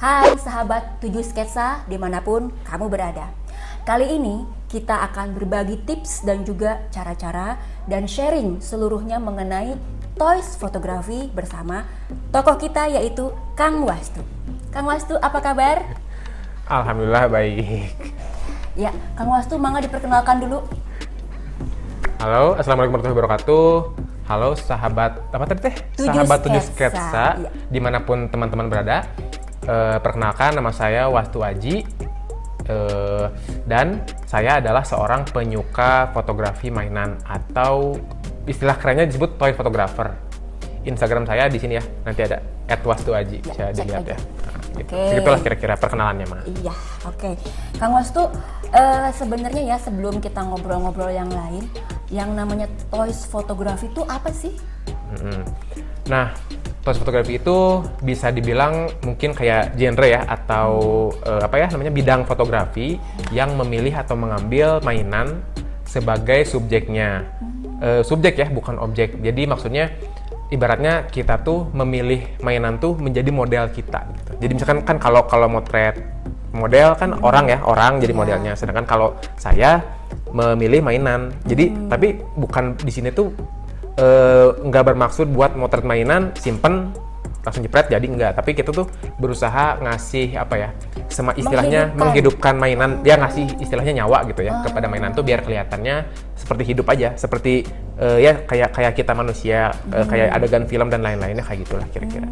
Hai sahabat 7 Sketsa dimanapun kamu berada. Kali ini kita akan berbagi tips dan juga cara-cara dan sharing seluruhnya mengenai toys fotografi bersama tokoh kita yaitu Kang Wastu. Kang Wastu, apa kabar? Alhamdulillah baik. Ya, Kang Wastu, mangga diperkenalkan dulu. Halo, assalamualaikum warahmatullahi wabarakatuh. Halo sahabat, apa tadi teh? Sahabat 7 Sketsa, iya. Dimanapun teman-teman berada. Perkenalkan, nama saya Wastu Aji. Dan saya adalah seorang penyuka fotografi mainan atau istilah kerennya disebut toy photographer. Instagram saya di sini ya, nanti ada @wastuaji, bisa dilihat ya. Nah, gitu. Segitulah kira-kira perkenalannya, Ma. Iya, oke. Kang Wastu, sebenarnya ya sebelum kita ngobrol-ngobrol yang lain, yang namanya toys fotografi itu apa sih? Nah, toys fotografi itu bisa dibilang mungkin kayak genre ya, atau bidang fotografi yang memilih atau mengambil mainan sebagai subjeknya. Subjek ya, bukan objek. Jadi maksudnya ibaratnya kita tuh memilih mainan tuh menjadi model kita gitu. Jadi misalkan kan kalau motret model kan orang jadi modelnya. Sedangkan kalau saya memilih mainan. Jadi tapi bukan di sini tuh nggak bermaksud buat motret mainan simpen langsung jepret, jadi enggak, tapi kita tuh berusaha ngasih istilahnya menghidupkan mainan, dia ngasih istilahnya nyawa gitu ya kepada mainan tuh biar kelihatannya seperti hidup aja, seperti kayak kita manusia, kayak adegan film dan lain-lainnya, kayak gitulah kira-kira.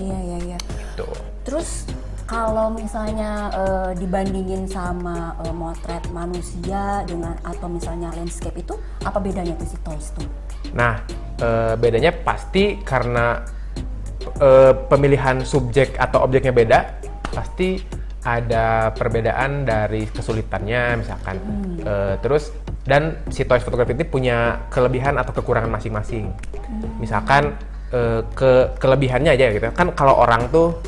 Iya. Tuh. Terus kalau misalnya dibandingin sama motret manusia dengan atau misalnya landscape itu apa bedanya tuh si toys tuh? Nah, bedanya pasti karena pemilihan subjek atau objeknya beda, pasti ada perbedaan dari kesulitannya misalkan. Terus dan si toys fotografi ini punya kelebihan atau kekurangan masing-masing. Misalkan kelebihannya aja gitu. Kan kalau orang tuh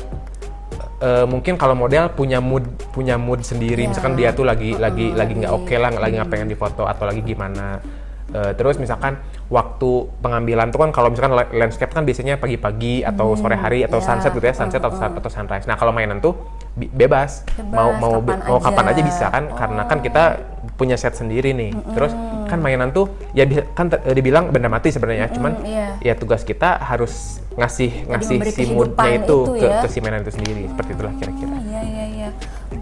mungkin kalau model punya mood sendiri. Misalkan dia tuh lagi nggak oke lah, lagi nggak pengen difoto atau lagi gimana. Terus misalkan waktu pengambilan tuh kan kalau misalkan landscape kan biasanya pagi-pagi atau sore hari atau sunset gitu ya, sunset atau sunrise. Nah kalau mainan tuh bebas mau kapan aja bisa kan, karena kan kita punya set sendiri nih. Terus kan mainan tuh ya bisa kan dibilang benda mati sebenarnya, cuman ya tugas kita harus ngasih si moodnya itu ke si mainan itu sendiri. Seperti itulah kira-kira. Iya.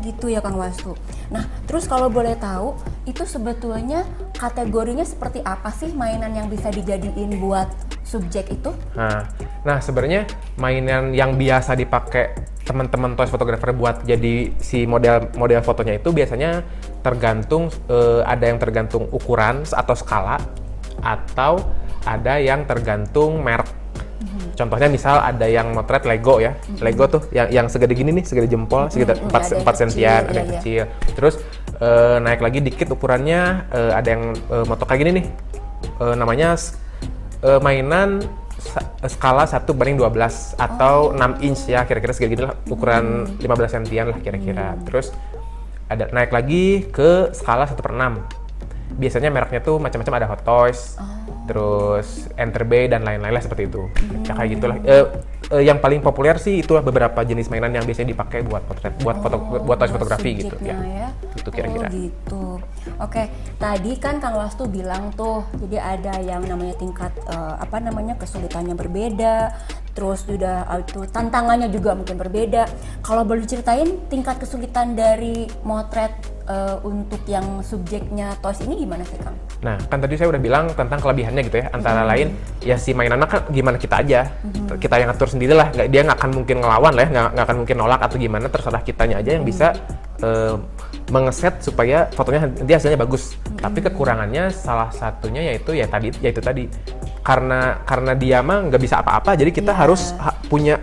Gitu ya Kang Wastu. Nah, terus kalau boleh tahu, itu sebetulnya kategorinya seperti apa sih mainan yang bisa dijadiin buat subjek itu? Nah sebenarnya mainan yang biasa dipakai teman-teman toys photographer buat jadi si model fotonya itu biasanya tergantung, ada yang tergantung ukuran atau skala, atau ada yang tergantung merek. Contohnya misal ada yang motret Lego ya, Lego tuh yang segede gini nih, segede jempol, sekitar 4 sentian, ada yang kecil. Terus naik lagi dikit ukurannya, ada yang motor kayak gini nih, namanya mainan skala 1:12 atau 6 inch ya, kira-kira segede lah, ukuran 15 sentian lah kira-kira. Terus ada naik lagi ke skala 1/6. Biasanya mereknya tuh macam-macam, ada Hot Toys, terus Enterbay dan lain-lain lah seperti itu. Ya kayak gitulah. Yang paling populer sih itulah beberapa jenis mainan yang biasanya dipakai buat potret, buat toys fotografi gitu ya. Itu kira-kira. Gitu. Oke, tadi kan Kang Wastu bilang tuh, jadi ada yang namanya tingkat kesulitannya berbeda, terus sudah itu tantangannya juga mungkin berbeda. Kalau boleh diceritain tingkat kesulitan dari motret untuk yang subjeknya toys ini gimana sih Kang? Nah, kan tadi saya udah bilang tentang kelebihannya gitu ya. Antara lain, ya si mainannya kan gimana kita aja. Kita yang atur sendiri lah. Dia nggak akan mungkin ngelawan lah ya. Nggak akan mungkin nolak atau gimana. Terserah kitanya aja yang bisa mengeset supaya fotonya nanti hasilnya bagus. Tapi kekurangannya salah satunya yaitu tadi. Karena dia mah nggak bisa apa-apa. Jadi kita harus punya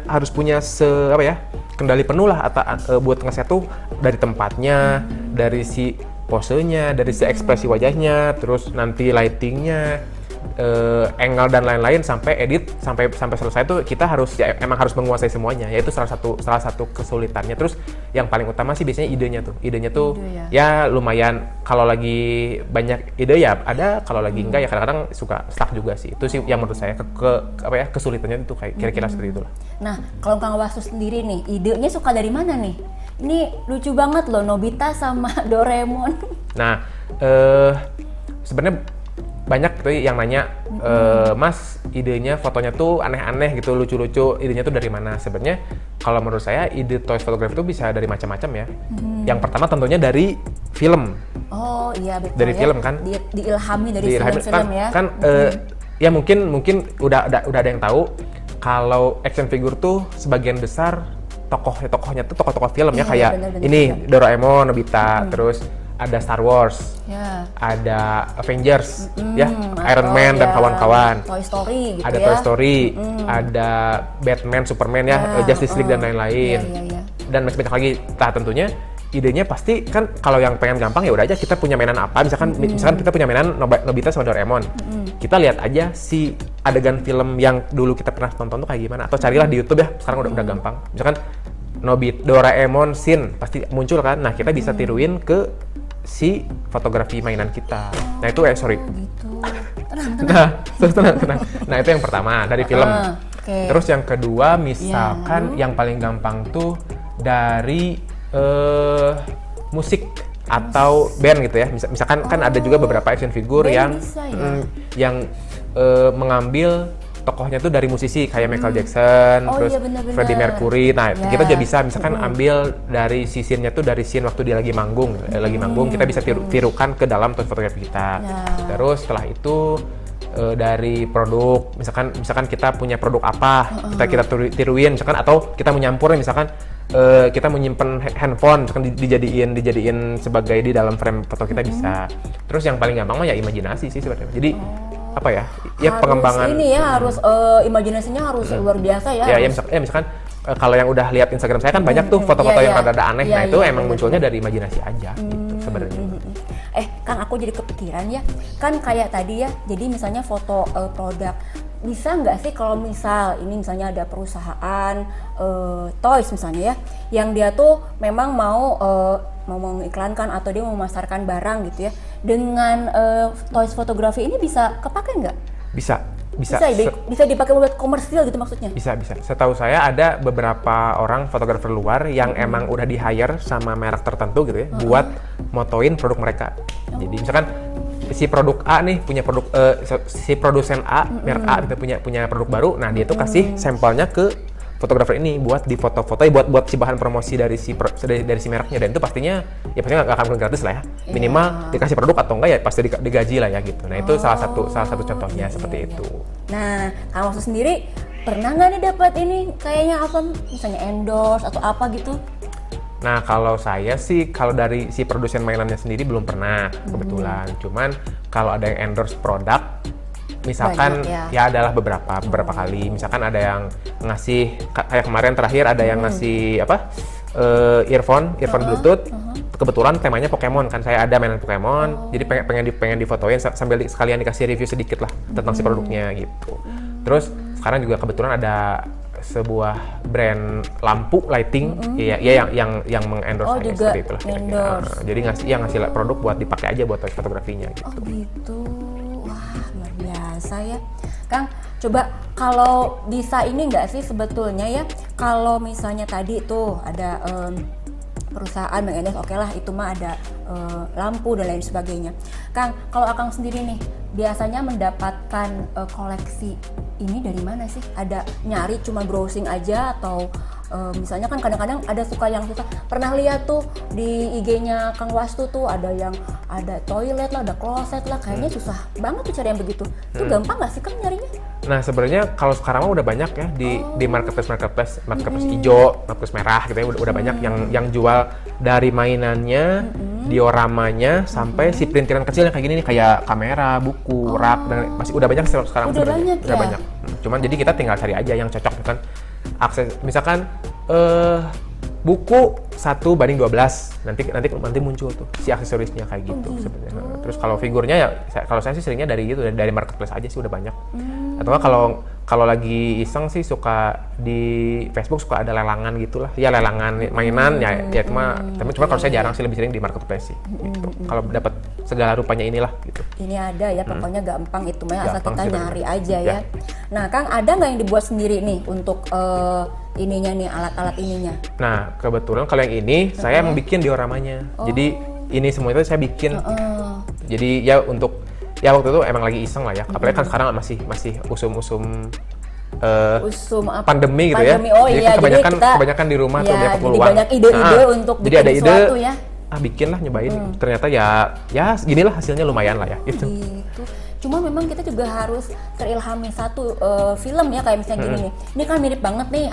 kendali penuh lah buat ngeset tuh dari tempatnya, dari si posenya, dari si ekspresi wajahnya, terus nanti lightingnya, angle dan lain-lain sampai edit sampai selesai tuh kita emang harus menguasai semuanya. Yaitu salah satu kesulitannya. Terus yang paling utama sih biasanya idenya tuh. Idenya tuh Ide ya lumayan, kalau lagi banyak ide ya ada, kalau lagi enggak ya kadang-kadang suka stuck juga sih. Itu sih yang menurut saya apa ya, kesulitannya itu kayak kira-kira seperti itulah. Nah, kalau Kang Wastu sendiri nih, idenya suka dari mana nih? Ini lucu banget loh, Nobita sama Doraemon. Nah, sebenarnya banyak tuh yang nanya, Mas, idenya fotonya tuh aneh-aneh gitu, lucu-lucu, idenya tuh dari mana? Sebenarnya kalau menurut saya ide toys photography itu bisa dari macam-macam ya. Yang pertama tentunya dari film. Oh iya betul. Dari ya. film kan? Diilhami dari Diilhami, film-film ya. Kan ya mungkin udah ada yang tahu kalau action figure tuh sebagian besar tokohnya tuh tokoh-tokoh film ya, Iya, kayak bener-bener. ini Doraemon, Nobita, terus ada Star Wars, Ya. ada Avengers, ya, Iron Oh, Man dan ya. kawan-kawan. Toy Story gitu Ada ya. Toy Story, ada Batman, Superman ya, Justice League dan lain-lain. Iya. Dan masih banyak lagi. Nah, tentunya idenya pasti kan kalau yang pengen gampang ya udah aja kita punya mainan apa, misalkan kita punya mainan Nobita sama Doraemon. Kita lihat aja si adegan film yang dulu kita pernah tonton tuh kayak gimana, atau carilah di YouTube ya, sekarang udah gampang. Misalkan Doraemon scene pasti muncul kan. Nah, kita bisa tiruin ke si fotografi mainan kita. Nah, itu sorry. Gitu. Tenang. Nah, itu yang pertama dari film. Oke. Terus yang kedua, misalkan yang paling gampang tuh dari musik atau band gitu ya. Misalkan kan ada juga beberapa action figure Band yang bisa ya? yang mengambil tokohnya tuh dari musisi kayak Michael Jackson, Oh, terus iya, benar-benar. Freddie Mercury. Nah, Ya. kita juga bisa misalkan ambil dari scene-nya tuh dari scene waktu dia lagi manggung, kita bisa tirukan ke dalam toys fotografi kita. Ya. Terus setelah itu dari produk, misalkan kita punya produk apa, kita tiruin, misalkan, atau kita menyampurin, misalkan kita menyimpan handphone, misalkan dijadiin sebagai di dalam frame foto kita bisa. Terus yang paling gampang mah ya imajinasi sih sebenarnya. Jadi apa ya? Ya Harus pengembangan. ini ya, harus imajinasinya harus luar biasa ya. Ya misalkan kalau yang udah lihat Instagram saya kan banyak tuh foto-foto Iya, yang iya. rada aneh. Iya, Nah, itu iya, emang bener. munculnya dari imajinasi aja gitu sebenarnya. Kang, aku jadi kepikiran ya, kan kayak tadi ya, jadi misalnya foto produk, bisa nggak sih kalau ini misalnya ada perusahaan toys misalnya ya, yang dia tuh memang mau mengiklankan atau dia mau memasarkan barang gitu ya, dengan toys fotografi ini bisa kepake nggak? Bisa Bisa dipakai buat komersil gitu maksudnya? Bisa. Setahu saya ada beberapa orang fotografer luar yang emang udah di-hire sama merek tertentu gitu ya, buat motoin produk mereka. Jadi misalkan si produk A nih punya produk, si produsen A, merek A kita punya produk baru, nah dia tuh kasih sampelnya ke fotografer ini buat di foto-foto, buat si bahan promosi dari si mereknya, dan itu pastinya nggak akan gratis lah ya, minimal dikasih produk atau enggak ya pasti digaji lah ya gitu. Nah, itu salah satu contohnya seperti itu. Nah, Kang Wastu sendiri pernah nggak nih dapat ini kayaknya apa, misalnya endorse atau apa gitu? Nah, kalau saya sih, kalau dari si produsen mainannya sendiri belum pernah kebetulan. Cuman kalau ada yang endorse produk, misalkan Banyak, ya adalah beberapa kali. Misalkan ada yang ngasih, kayak kemarin terakhir ada yang ngasih apa? Earphone Bluetooth. Kebetulan temanya Pokemon kan, saya ada mainan Pokemon. Jadi pengen difotoin sambil sekalian dikasih review sedikit lah tentang si produknya gitu. Terus sekarang juga kebetulan ada sebuah brand lampu lighting yang mengendorse saya juga seperti itulah kira-kira. endorse. Jadi ngasih produk buat dipakai aja buat toys fotografinya gitu. Oh gitu, wah luar biasa ya. Kang, coba kalau bisa ini nggak sih sebetulnya ya, kalau misalnya tadi tuh ada perusahaan mengendorse, oke lah itu mah ada lampu dan lain sebagainya. Kang, kalau Akang sendiri nih biasanya mendapatkan koleksi ini dari mana sih? Ada nyari cuma browsing aja atau misalnya kan kadang-kadang ada suka yang susah. Pernah lihat tuh di IG-nya Kang Wastu tuh ada yang ada toilet lah, ada kloset lah, kayaknya susah banget tuh cari yang begitu. Itu gampang nggak sih Kang nyarinya? Nah, sebenarnya kalau sekarang mah udah banyak ya di marketplace hijau, marketplace merah gitu ya, udah banyak yang jual dari mainannya, dioramanya, sampai si perintilan kecilnya kayak gini nih, kayak kamera, buku, rak, dan masih udah banyak sekarang. Udah banyak udah ya? banyak. Cuman jadi kita tinggal cari aja yang cocok kan. Akses misalkan buku 1:12, nanti muncul tuh si aksesorisnya kayak gitu sebenarnya. Terus kalau figurnya ya kalau saya sih seringnya dari gitu, dari marketplace aja sih udah banyak. Atau kalau lagi iseng sih suka di Facebook suka ada lelangan gitulah, ya lelangan mainan ya cuma kalau saya jarang sih, lebih sering di marketplace sih gitu. Kalau dapat segala rupanya inilah gitu. Ini ada ya, pokoknya gampang itu mah asal Gampang kita sih, nyari bener. aja ya. Nah, Kang, ada nggak yang dibuat sendiri nih untuk ininya nih, alat-alat ininya? Nah, kebetulan kalau yang ini saya emang bikin dioramanya. Jadi ini semua itu saya bikin. Jadi ya waktu itu emang lagi iseng lah ya. Apalagi kan sekarang masih usum Apa? pandemi gitu Pandemi, ya. oh Jadi iya, kan jadi kita kebanyakan di rumah tuh ya, banyak jadi peluang. banyak ide-ide untuk jadi bikin ada ide, sesuatu ya. bikin lah, nyobain. Ternyata ya ginilah hasilnya lumayan lah ya gitu. Gitu. Cuma memang kita juga harus terilhami satu film ya, kayak misalnya gini nih. Ini kan mirip banget nih,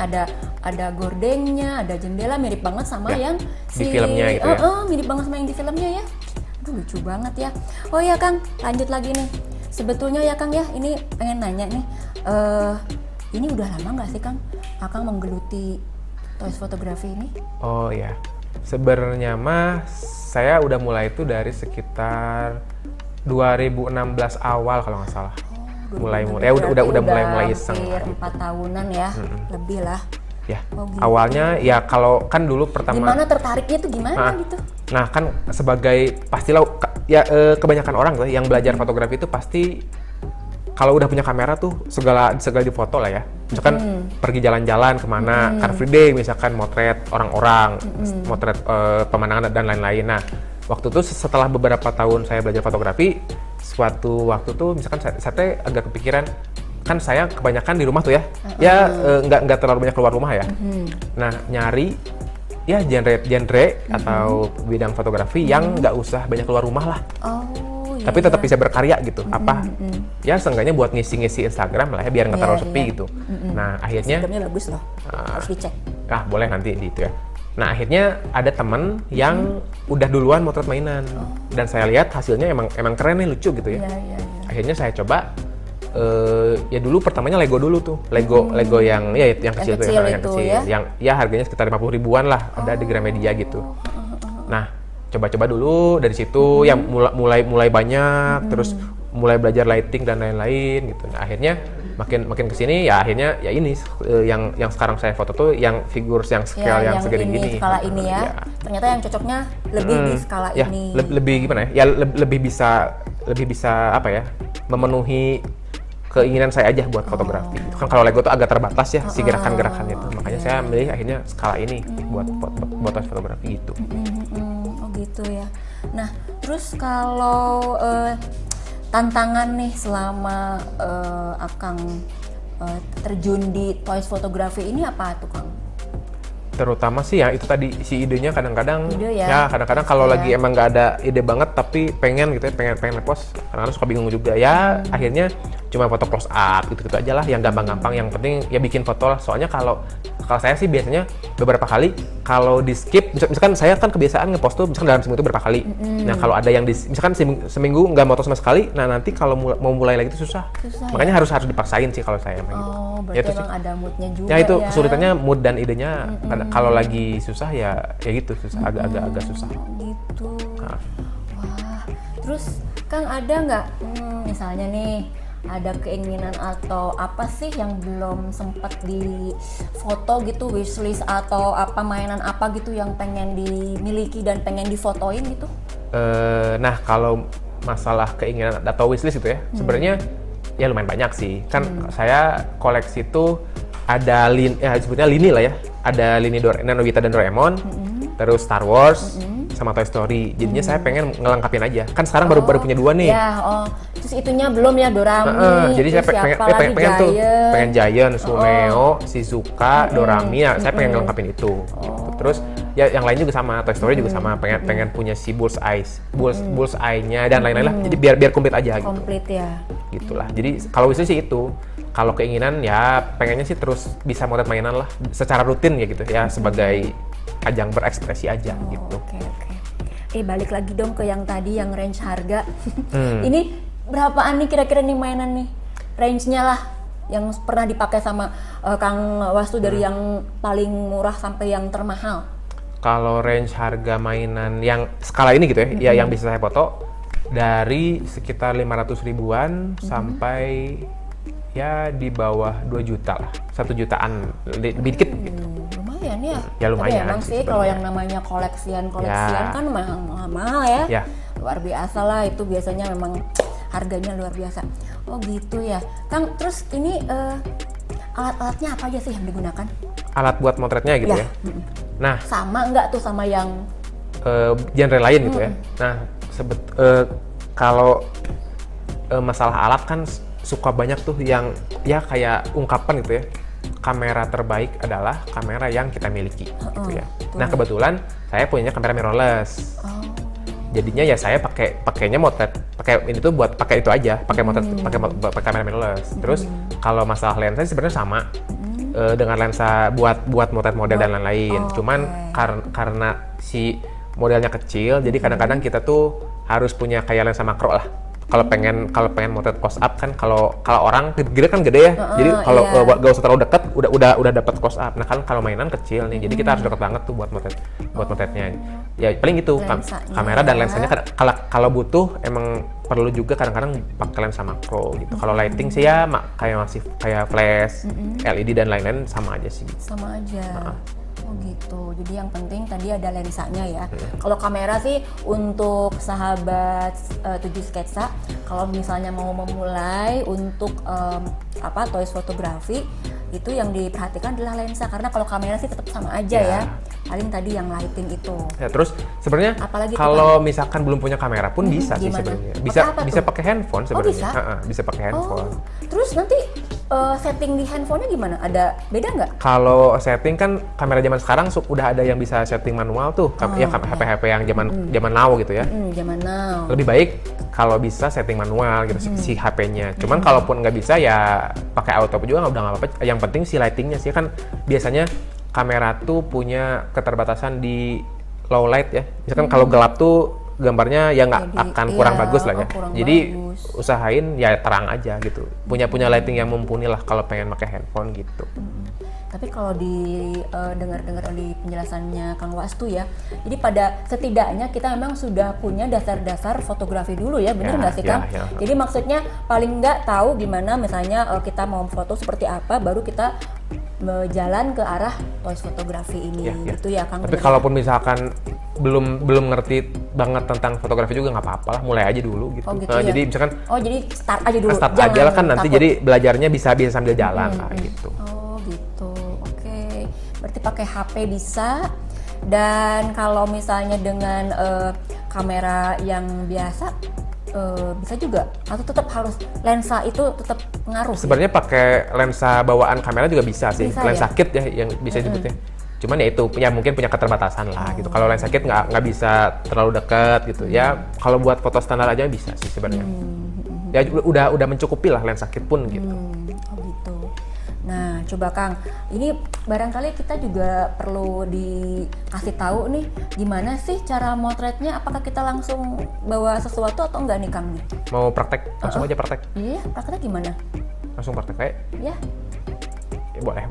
ada gordengnya, ada jendela, mirip banget sama Ya, yang di filmnya gitu ya. Mirip banget sama yang di filmnya ya. Aduh, lucu banget ya. Oh ya Kang, lanjut lagi nih. Sebetulnya ya Kang ya, ini pengen nanya nih. Ini udah lama nggak sih Kang Akang menggeluti toys fotografi ini? Oh ya, sebenarnya mah saya udah mulai itu dari sekitar 2016 awal kalau nggak salah. Mulai udah mulai iseng hampir gitu. 4 tahunan ya, lebih lah. Ya, Oh, gitu. awalnya ya kalau kan dulu pertama. Gimana tertariknya tuh gimana gitu? Nah kan sebagai pastilah kebanyakan orang tuh yang belajar fotografi itu pasti kalau udah punya kamera tuh segala difoto lah ya. Misalkan pergi jalan-jalan kemana, Car Free Day misalkan motret orang-orang, motret pemandangan dan lain-lain. Nah waktu itu setelah beberapa tahun saya belajar fotografi, suatu waktu tuh misalkan saya agak kepikiran, kan saya kebanyakan di rumah tuh ya, nggak terlalu banyak keluar rumah ya. Nah nyari ya genre atau bidang fotografi yang nggak usah banyak keluar rumah lah. Oh, Tapi tetap bisa berkarya gitu. Ya seenggaknya buat ngisi-ngisi Instagram lah ya, biar nggak terlalu sepi gitu. Nah akhirnya Instagramnya bagus loh, harus dicek. boleh nanti di itu ya. Nah akhirnya ada temen yang udah duluan motret mainan dan saya lihat hasilnya emang keren nih, lucu gitu ya. Iya. Akhirnya saya coba ya dulu pertamanya Lego dulu tuh, Lego yang kecil tuh, yang itu kecil, ya? yang ya harganya sekitar 50 ribuan lah, ada di Gramedia gitu. Nah coba-coba dulu dari situ, yang mulai banyak, terus mulai belajar lighting dan lain-lain gitu. Nah akhirnya makin kesini ya akhirnya ya ini yang sekarang saya foto tuh yang figur yang scale yang segede gini. Skala ini ya. Ternyata yang cocoknya lebih di skala Ya, ini. lebih gimana ya? Ya lebih bisa apa ya? Memenuhi keinginan saya aja buat fotografi. Itu kan kalau Lego tuh agak terbatas ya si gerakan-gerakannya itu. Makanya saya milih akhirnya skala ini buat fotografi gitu. Oh gitu ya. Nah, terus kalau tantangan nih selama Akang terjun di toys fotografi ini apa tuh Kang? Terutama sih ya itu tadi si idenya kadang-kadang ya. kadang-kadang kalau lagi emang nggak ada ide banget tapi pengen gitu ya, pengen ngepost, kadang-kadang suka bingung juga ya. Akhirnya cuma foto close up gitu aja lah, yang gampang-gampang, yang penting ya bikin foto lah. Soalnya kalau saya sih biasanya beberapa kali kalau di skip, misalkan saya kan kebiasaan ngepost tuh misalkan dalam seminggu itu berapa kali. Nah kalau ada yang misalkan seminggu nggak moto sama sekali, nah nanti kalau mau mulai lagi itu susah. Makanya harus dipaksain sih kalau saya gitu. Oh, berarti Ya, itu emang ada moodnya juga ya. Itu ya. kesulitannya mood dan idenya. Kalau lagi susah ya gitu, susah, agak susah. Gitu. Nah. Wah, terus Kang ada nggak misalnya nih ada keinginan atau apa sih yang belum sempat di foto gitu, wishlist atau apa, mainan apa gitu yang pengen dimiliki dan pengen difotoin gitu? Nah kalau masalah keinginan atau wishlist gitu ya, sebenarnya ya lumayan banyak sih. Kan saya koleksi tuh ada sebutnya lini lah ya. Ada lini Nobita dan Doraemon, terus Star Wars, sama Toy Story. Jadinya saya pengen ngelengkapin aja. Kan sekarang baru punya 2 nih. Ya, terus itunya belum ya, Dorami. Jadi saya pengen tuh, pengen Giant, Sumeo, Shizuka, Dorami. Nah, saya pengen ngelengkapin itu. Gitu. Terus ya yang lain juga sama, Toy Story juga sama. Pengen punya si Bullseye-nya dan lain-lain lah. Jadi biar komplit aja gitu. Komplit ya. Gitulah. Jadi kalau wishlist sih itu. Kalau keinginan ya pengennya sih terus bisa motret mainan lah secara rutin ya gitu ya, sebagai ajang berekspresi aja gitu. Oke. Balik lagi dong ke yang tadi yang range harga. Ini berapaan nih kira-kira nih mainan nih? Range-nya lah yang pernah dipakai sama Kang Wastu, dari yang paling murah sampai yang termahal. Kalau range harga mainan yang skala ini gitu ya, ya yang bisa saya foto dari sekitar 500 ribuan sampai ya di bawah 2 juta lah, 1 jutaan lebih dikit gitu. Lumayan ya. Ya lumayan Tapi emang sih sih kalau sebenarnya. yang namanya koleksian Ya. kan mahal ya. Ya. Luar biasa lah, itu biasanya memang harganya luar biasa. Oh gitu ya, Kang. Terus ini alat-alatnya apa aja sih yang digunakan? Alat buat motretnya gitu ya. Nah, Sama nggak tuh sama yang genre lain gitu ya. Nah, kalau masalah alat kan suka banyak tuh yang ya kayak ungkapan gitu ya. Kamera terbaik adalah kamera yang kita miliki gitu ya. Nah, kebetulan saya punya kamera mirrorless. Oh, Jadinya ya saya pakainya motret, pakai ini tuh buat pakai itu aja, pakai motret, pakai kamera mirrorless. Terus kalau masalah lensa sih sebenarnya sama. Dengan lensa buat motret model dan lain-lain. Cuman karena si modelnya kecil, jadi kadang-kadang kita tuh harus punya kayak lensa makro lah. Kalau pengen motret close up kan, kalau orang gede kan gede ya. Jadi kalau iya. gak usah terlalu dekat, udah dapat close up. Nah kan kalau mainan kecil nih, jadi kita harus dekat banget tuh buat motretnya. Ya paling itu Lensanya kamera dan ya. lensanya kalau butuh emang perlu juga kadang-kadang pakai lensa makro gitu. Kalau lighting sih ya kayak flash, LED dan lain-lain sama aja sih. sama aja. Oh gitu. Jadi yang penting tadi ada lensanya ya. Kalau kamera sih untuk sahabat 7 sketsa, kalau misalnya mau memulai untuk toys fotografi, itu yang diperhatikan adalah lensa, karena kalau kamera sih tetap sama aja ya. Paling tadi yang lighting itu. Ya, terus sebenarnya Apalagi tuh, kalau misalkan belum punya kamera pun bisa sih gimana? sebenarnya. Pakai apa Bisa tuh? pakai handphone sebenarnya. bisa? Bisa pakai handphone. Terus nanti setting di handphonenya gimana? Ada beda nggak? Kalau setting kan kamera zaman sekarang udah ada yang bisa setting manual tuh, ya HP-HP yang zaman now gitu ya. Zaman now. Lebih baik kalau bisa setting manual gitu si HP-nya. Cuman kalaupun nggak bisa ya pakai auto juga udah nggak apa-apa. Yang penting si lightingnya sih, kan biasanya kamera tuh punya keterbatasan di low light ya. Misalkan kalau gelap tuh gambarnya ya nggak Jadi, akan kurang iya, bagus lah ya. kurang Jadi bagus. usahain ya terang aja gitu. Punya lighting yang mumpuni lah kalau pengen pakai handphone gitu. Tapi kalau di dengar-dengar di penjelasannya Kang Wastu ya, jadi pada setidaknya kita memang sudah punya dasar-dasar fotografi dulu ya, bener nggak sih Kang? Ya. Jadi maksudnya paling nggak tahu gimana misalnya kita mau foto seperti apa, baru kita jalan ke arah toys fotografi ini, gitu ya Kang. Tapi bener? kalaupun misalkan belum ngerti banget tentang fotografi juga nggak apa-apa lah, mulai aja dulu gitu. Oh, gitu Nah, ya? jadi misalkan jadi start aja dulu. start jangan aja lah kan nanti takut. jadi belajarnya bisa sambil jalan lah gitu. Oh gitu, oke. Berarti pakai HP bisa. Dan kalau misalnya dengan kamera yang biasa bisa juga, atau tetap harus lensa itu tetap ngaruh? Sebenarnya pakai lensa bawaan kamera juga bisa sih, Bisa lensa ya? kit ya yang bisa disebutnya. Cuman ya itu ya mungkin punya keterbatasan lah gitu. Kalau lensa kit nggak bisa terlalu dekat gitu. Ya kalau buat foto standar aja bisa sih sebenarnya. Ya udah mencukupi lah lensa kit pun gitu. Oh gitu. Nah, coba Kang, ini barangkali kita juga perlu dikasih tahu nih, gimana sih cara motretnya? Apakah kita langsung bawa sesuatu atau enggak nih Kang? Mau praktek langsung aja praktek. Iya, prakteknya gimana? Langsung praktek kayak Ya. ya, boleh.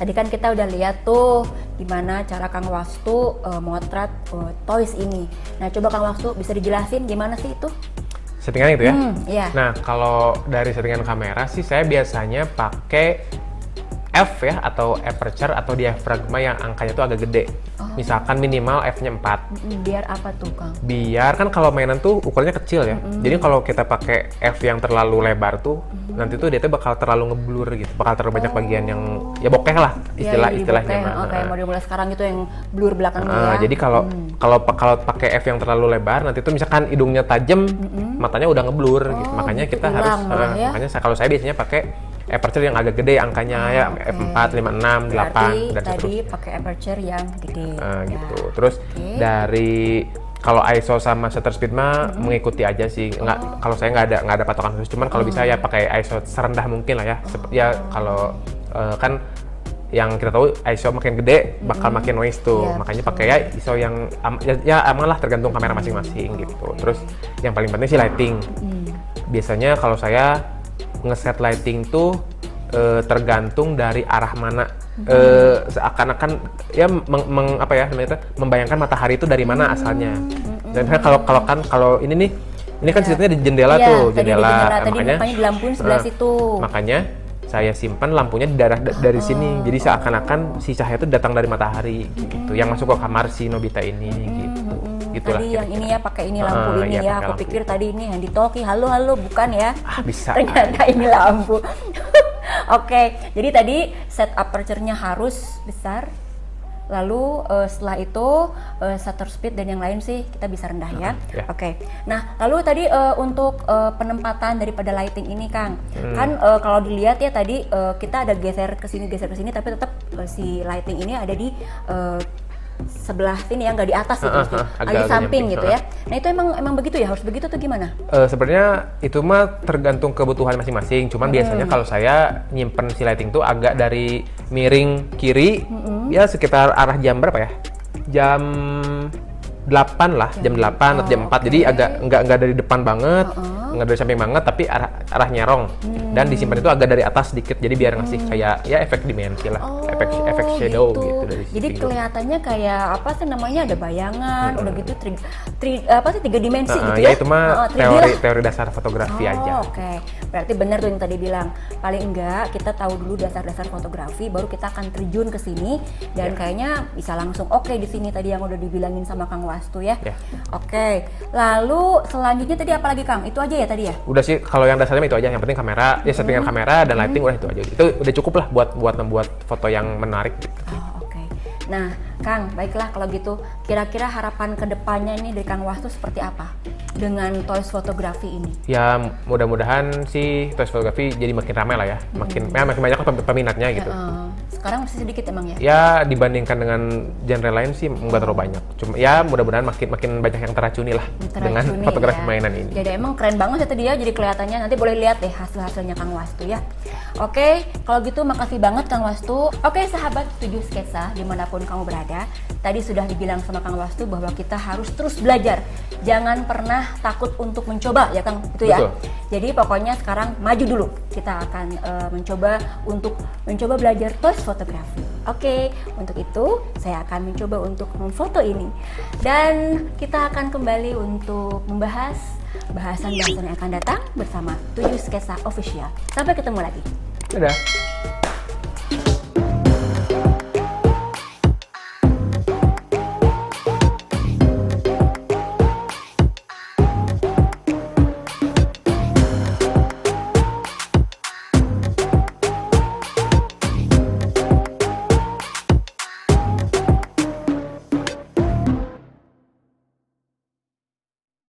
tadi kan kita udah lihat tuh gimana cara Kang Wastu motret toys ini. Nah, coba Kang Wastu bisa dijelasin gimana sih itu? Settingan itu ya? Iya. Nah, kalau dari settingan kamera sih saya biasanya pakai f ya, atau aperture atau diafragma yang angkanya tuh agak gede. Misalkan minimal f-nya 4. Biar apa tuh, Kang? Biar kan kalau mainan tuh ukurannya kecil ya. Jadi kalau kita pakai f yang terlalu lebar tuh, nanti tuh dia tuh bakal terlalu ngeblur gitu. Bakal terlalu banyak bagian yang ya bokeh lah istilahnya. Kayak model-model sekarang gitu yang blur belakangnya ya. Jadi kalau pakai f yang terlalu lebar, nanti tuh misalkan hidungnya tajam, matanya udah ngeblur gitu. Makanya gitu kita harus ya? makanya kalau saya biasanya pakai aperture yang agak gede angkanya ya, f4, 5, 6, 8 Berarti dan tadi seterusnya. pakai aperture yang gede. Gitu. Terus dari kalau ISO sama shutter speed mah mengikuti aja sih. Kalau saya nggak ada patokan khusus. Cuman kalau bisa ya pakai ISO serendah mungkin lah ya. Ya kalau kan yang kita tahu ISO makin gede bakal makin noise tuh. Iya, Makanya pakai ya ISO yang ya aman lah, tergantung kamera masing-masing gitu. Terus yang paling penting sih lighting. Biasanya kalau saya ngeset lighting tuh tergantung dari arah mana. Seakan-akan ya membayangkan matahari itu dari mana asalnya. Dan kalau ini kan ceritanya di jendela tuh, tadi jendela. tadi makanya dilampuin sebelah situ. Makanya saya simpan lampunya di daerah dari sini. Jadi seakan-akan si cahaya itu datang dari matahari gitu. Yang masuk ke kamar si Nobita ini gitu. Gitulah, tadi yang ini ya pakai ini lampu ini iya, ya. Aku pakai pikir tadi ini yang ditalki halo bukan ya. Bisa. Ternyata ini lampu. Oke, jadi tadi set aperture-nya harus besar. Lalu setelah itu shutter speed dan yang lain sih kita bisa rendah ya. Ya. Oke. Nah, lalu tadi untuk penempatan daripada lighting ini, Kang. Kan kalau dilihat ya tadi kita ada geser ke sini tapi tetap si lighting ini ada di sebelah sini ya, nggak di atas gitu, agak di samping gitu ya. Nah, itu emang begitu ya, harus begitu atau gimana? Sebenarnya itu mah tergantung kebutuhan masing-masing. Cuman biasanya kalau saya nyimpen si lighting tuh agak dari miring kiri, ya sekitar arah jam berapa ya? Jam 8 lah, jam 8 atau jam 4. Jadi agak nggak dari depan banget, nggak dari samping banget, tapi arah nyerong. Dan disimpan itu agak dari atas sedikit, jadi biar ngasih kayak ya efek dimensi lah, efek shadow gitu dari jadi sisi kelihatannya kayak apa sih namanya, ada bayangan, udah gitu tiga dimensi gitu ya. ya. Itu mah teori dasar fotografi aja. Oke. Berarti benar tuh yang tadi bilang, paling enggak kita tahu dulu dasar-dasar fotografi, baru kita akan terjun ke sini dan kayaknya bisa langsung oke di sini tadi yang udah dibilangin sama Kang Wastu ya. Oke. Lalu selanjutnya tadi apa lagi, Kang? Itu aja ya tadi ya? Udah sih, kalau yang dasarnya itu aja. Yang penting kamera, ya settingan kamera dan lighting udah itu aja. Itu udah cukup lah buat membuat foto yang menarik gitu. Oke. Nah, Kang, baiklah kalau gitu. Kira-kira harapan kedepannya ini dari Kang Wastu seperti apa dengan toys fotografi ini? Ya mudah-mudahan sih toys fotografi jadi makin ramai lah ya. Makin banyak peminatnya gitu. Sekarang masih sedikit emang ya? Ya dibandingkan dengan genre lain sih nggak terlalu banyak. Cuma ya mudah-mudahan makin banyak yang teracuni lah dengan fotografi mainan ini. Jadi emang keren banget ya tadi ya, jadi kelihatannya. Nanti boleh lihat deh hasil-hasilnya Kang Wastu ya. Oke, kalau gitu makasih banget Kang Wastu. Oke sahabat 7 Sketsa dimanapun kamu berada, tadi sudah dibilang sama Kang Wastu bahwa kita harus terus belajar. Jangan pernah takut untuk mencoba ya Kang, itu ya. Betul. Jadi pokoknya sekarang maju dulu. Kita akan mencoba belajar toys fotografi. Oke, untuk itu saya akan mencoba untuk memfoto ini. Dan kita akan kembali untuk membahas bahasan yang akan datang bersama 7 Sketsa Official. Sampai ketemu lagi. Dadah.